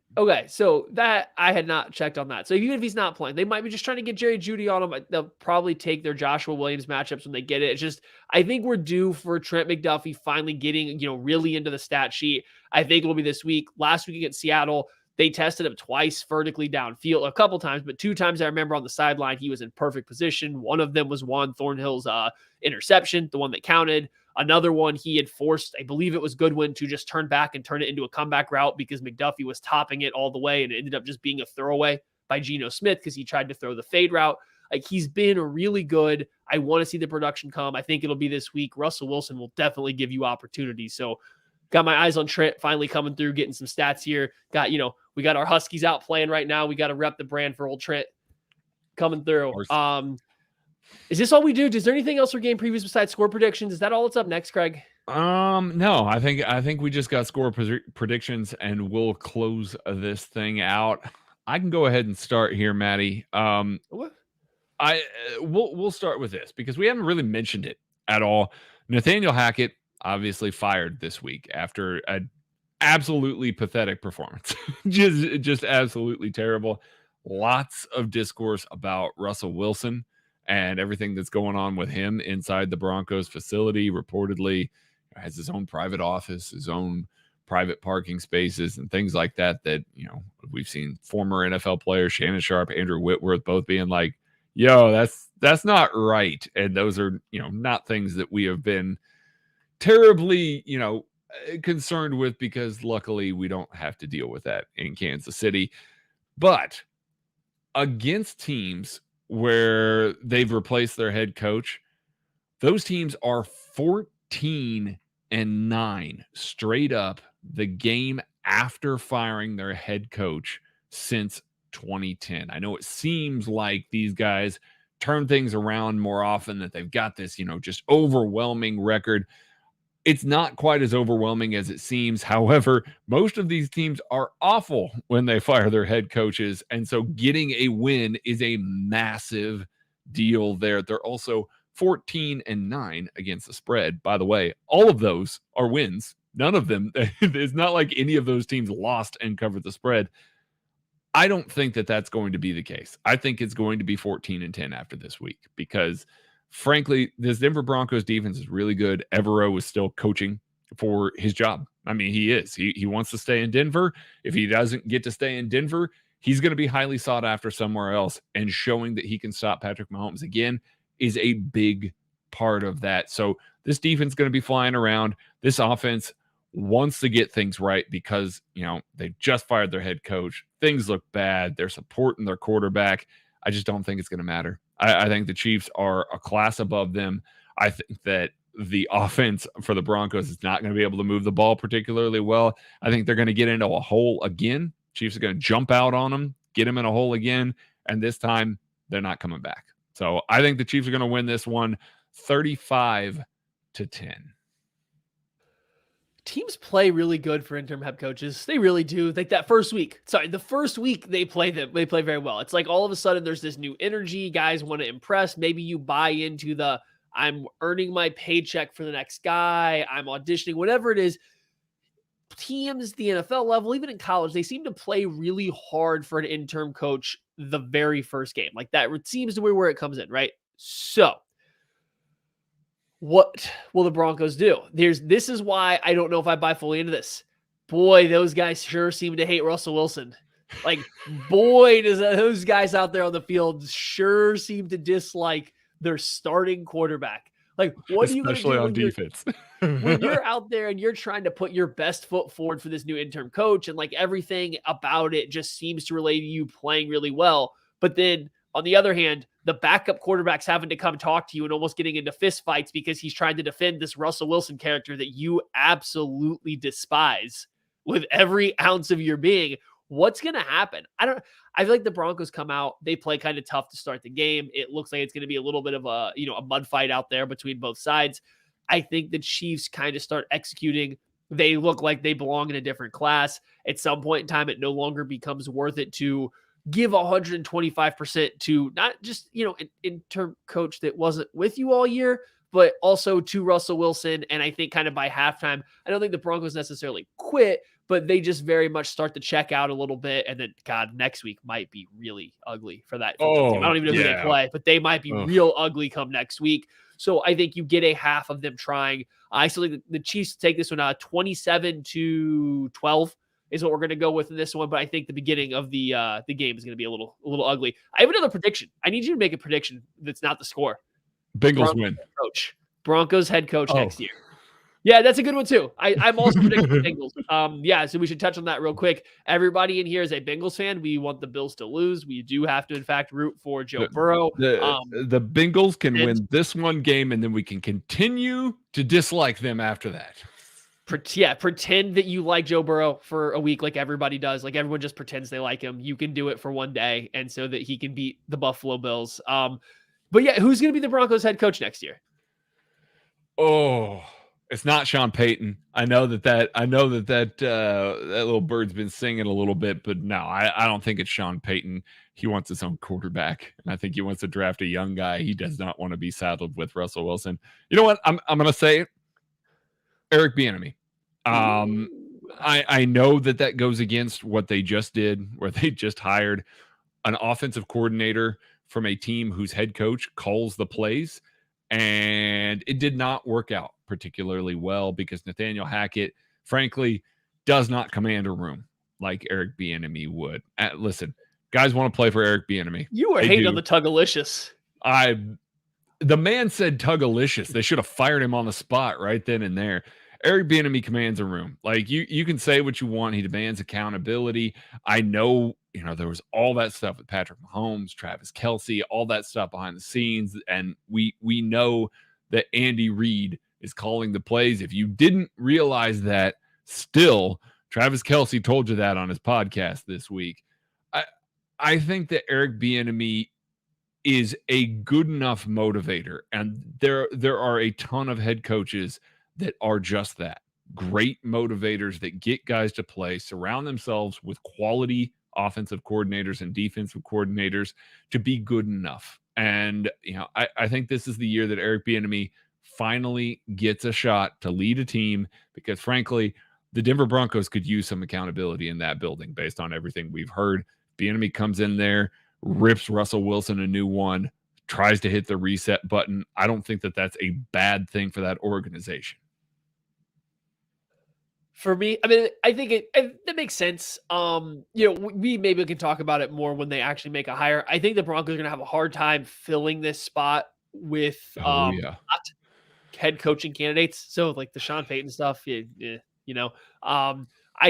So that I had not checked on that. So even if he's not playing, they might be just trying to get Jerry Jeudy on him. They'll probably take their Joshua Williams matchups when they get it. It's just, I think we're due for Trent McDuffie finally getting, really into the stat sheet. I think it'll be this week. Last week against Seattle, they tested him twice vertically downfield, a couple times, but 2 times I remember on the sideline, he was in perfect position. One of them was Juan Thornhill's interception, the one that counted. Another one, he had forced, I believe it was Goodwin, to just turn back and turn it into a comeback route because McDuffie was topping it all the way, and it ended up just being a throwaway by Geno Smith because he tried to throw the fade route. Like, he's been really good. I want to see the production come. I think it'll be this week. Russell Wilson will definitely give you opportunities. So got my eyes on Trent finally coming through, getting some stats here. We got our Huskies out playing right now. We got to rep the brand for old Trent coming through. Is this all we do? Is there anything else for game previews besides score predictions? Is that all that's up next, Craig? No, I think we just got score predictions and we'll close this thing out. I can go ahead and start here, Maddie. We'll start with this because we haven't really mentioned it at all. Nathaniel Hackett obviously fired this week after an absolutely pathetic performance. just absolutely terrible. Lots of discourse about Russell Wilson and everything that's going on with him inside the Broncos facility. Reportedly has his own private office, his own private parking spaces and things like that, we've seen former NFL players, Shannon Sharp, Andrew Whitworth, both being like, yo, that's not right. And those are, not things that we have been terribly, concerned with because luckily we don't have to deal with that in Kansas City. But against teams where they've replaced their head coach, those teams are 14-9 straight up the game after firing their head coach since 2010. I know it seems like these guys turn things around more often, that they've got this, just overwhelming record. It's not quite as overwhelming as it seems. However, most of these teams are awful when they fire their head coaches. And so getting a win is a massive deal there. They're also 14-9 against the spread. By the way, all of those are wins. None of them, it's not like any of those teams lost and covered the spread. I don't think that that's going to be the case. I think it's going to be 14-10 after this week because, frankly, this Denver Broncos defense is really good. Evero is still coaching for his job. I mean, he is. He wants to stay in Denver. If he doesn't get to stay in Denver, he's going to be highly sought after somewhere else. And showing that he can stop Patrick Mahomes again is a big part of that. So this defense is going to be flying around. This offense wants to get things right because, they just fired their head coach. Things look bad. They're supporting their quarterback. I just don't think it's going to matter. I think the Chiefs are a class above them. I think that the offense for the Broncos is not going to be able to move the ball particularly well. I think they're going to get into a hole again. Chiefs are going to jump out on them, get them in a hole again, and this time they're not coming back. So I think the Chiefs are going to win this one 35-10. Teams play really good for interim head coaches. They really do. Like the first week they play very well. It's like all of a sudden there's this new energy. Guys want to impress. Maybe you buy into I'm earning my paycheck for the next guy. I'm auditioning, whatever it is. Teams, the NFL level, even in college, they seem to play really hard for an interim coach the very first game. Like that seems to be where it comes in, right? So what will the Broncos do? This is why I don't know if I buy fully into this. Boy, those guys sure seem to hate Russell Wilson. Like, boy, does those guys out there on the field sure seem to dislike their starting quarterback. Like, what are you going to do on defense? When you're out there and you're trying to put your best foot forward for this new interim coach, and like everything about it just seems to relate to you playing really well. But then on the other hand, the backup quarterback's having to come talk to you and almost getting into fist fights because he's trying to defend this Russell Wilson character that you absolutely despise with every ounce of your being. What's going to happen? I feel like the Broncos come out, they play kind of tough to start the game. It looks like it's going to be a little bit of a mud fight out there between both sides. I think the Chiefs kind of start executing. They look like they belong in a different class. At some point in time, it no longer becomes worth it to give 125% to not just, an interim coach that wasn't with you all year, but also to Russell Wilson. And I think kind of by halftime, I don't think the Broncos necessarily quit, but they just very much start to check out a little bit. And then, God, next week might be really ugly for that football team. I don't even know who they play, but they might be real ugly come next week. So I think you get a half of them trying. I still think the Chiefs take this one 27-12 is what we're going to go with in this one. But I think the beginning of the game is going to be a little ugly. I have another prediction. I need you to make a prediction that's not the score. Bengals win. Coach. Broncos head coach next year. Yeah, that's a good one too. I'm also predicting the Bengals. Yeah, so we should touch on that real quick. Everybody in here is a Bengals fan. We want the Bills to lose. We do have to, in fact, root for Joe Burrow. The Bengals can win this one game, and then we can continue to dislike them after that. Pretend that you like Joe Burrow for a week like everybody does. Like everyone just pretends they like him. You can do it for one day, and so that he can beat the Buffalo Bills. But yeah, who's going to be the Broncos head coach next year? Oh, it's not Sean Payton. I know that little bird's been singing a little bit, but no, I don't think it's Sean Payton. He wants his own quarterback, and I think he wants to draft a young guy. He does not want to be saddled with Russell Wilson. You know what? I'm going to say Eric Bieniemy. I know that goes against what they just did, where they just hired an offensive coordinator from a team whose head coach calls the plays. And it did not work out particularly well because Nathaniel Hackett, frankly, does not command a room like Eric Bieniemy would. Listen, guys want to play for Eric Bieniemy. You were hating on the Tugalicious. The man said Tugalicious. They should have fired him on the spot right then and there. Eric Bieniemy commands a room. Like you can say what you want. He demands accountability. I know, there was all that stuff with Patrick Mahomes, Travis Kelce, all that stuff behind the scenes. And we know that Andy Reid is calling the plays. If you didn't realize that, still, Travis Kelce told you that on his podcast this week. I think that Eric Bieniemy is a good enough motivator. And there are a ton of head coaches that are just that. Great motivators that get guys to play, surround themselves with quality offensive coordinators and defensive coordinators to be good enough. And, I think this is the year that Eric Bieniemy finally gets a shot to lead a team because, frankly, the Denver Broncos could use some accountability in that building based on everything we've heard. Bieniemy comes in there, rips Russell Wilson a new one, tries to hit the reset button. I don't think that that's a bad thing for that organization. For me, I mean, I think that makes sense. We maybe can talk about it more when they actually make a hire. I think the Broncos are going to have a hard time filling this spot with not head coaching candidates. So like the Sean Payton stuff, I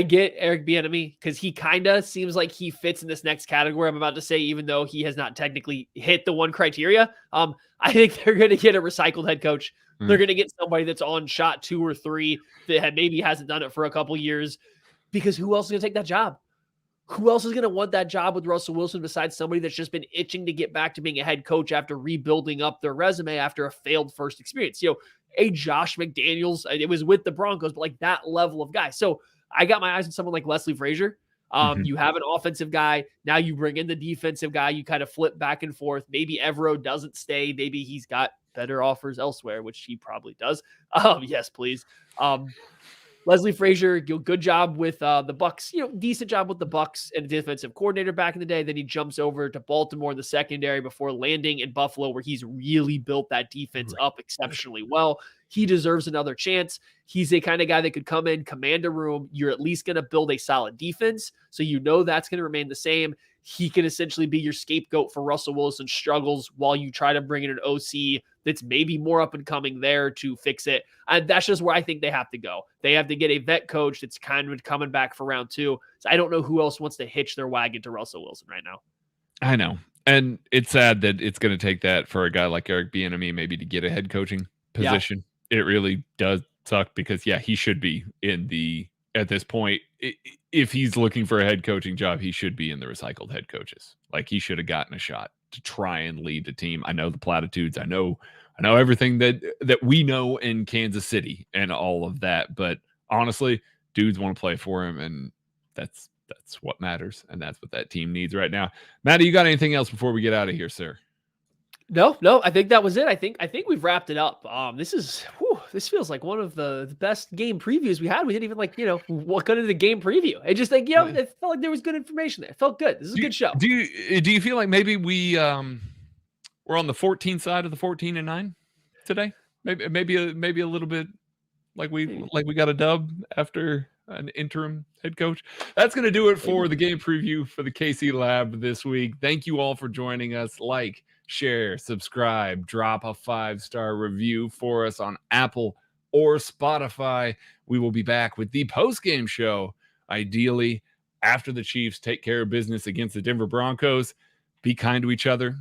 get Eric Bieniemy because he kind of seems like he fits in this next category I'm about to say, even though he has not technically hit the one criteria. I think they're going to get a recycled head coach. They're going to get somebody that's on shot 2 or 3 that maybe hasn't done it for a couple years, because who else is going to take that job? Who else is going to want that job with Russell Wilson besides somebody that's just been itching to get back to being a head coach after rebuilding up their resume after a failed first experience? A Josh McDaniels, it was with the Broncos, but like that level of guy. So I got my eyes on someone like Leslie Frazier. You have an offensive guy. Now you bring in the defensive guy. You kind of flip back and forth. Maybe Evero doesn't stay. Maybe he's got better offers elsewhere, which he probably does. Yes, please. Leslie Frazier, good job with the Bucks. Decent job with the Bucks and defensive coordinator back in the day. Then he jumps over to Baltimore in the secondary before landing in Buffalo, where he's really built that defense up exceptionally well. He deserves another chance. He's a kind of guy that could come in, command a room. You're at least going to build a solid defense, so that's going to remain the same. He can essentially be your scapegoat for Russell Wilson's struggles while you try to bring in an OC that's maybe more up and coming there to fix it. And that's just where I think they have to go. They have to get a vet coach that's kind of coming back for round 2. So I don't know who else wants to hitch their wagon to Russell Wilson right now. I know. And it's sad that it's going to take that for a guy like Eric Bieniemy maybe to get a head coaching position. Yeah. It really does suck because, he should be at this point, if he's looking for a head coaching job, he should be in the recycled head coaches. Like he should have gotten a shot to try and lead the team. I know the platitudes. I know everything that we know in Kansas City and all of that. But honestly, dudes want to play for him, and that's what matters, and that's what that team needs right now. Matty, you got anything else before we get out of here, sir? No, I think that was it. I think we've wrapped it up. This feels like one of the best game previews we had. We didn't even what into the game preview. It just it felt like there was good information there. It felt good. This is a good show. Do you feel like maybe we're on the 14 side of the 14-9 today? Maybe a little bit like we got a dub after an interim head coach. That's going to do it for the game preview for the KC Lab this week. Thank you all for joining us. share, subscribe, drop a 5-star review for us on Apple or Spotify. We will be back with the post-game show, ideally after the Chiefs take care of business against the Denver Broncos. Be kind to each other.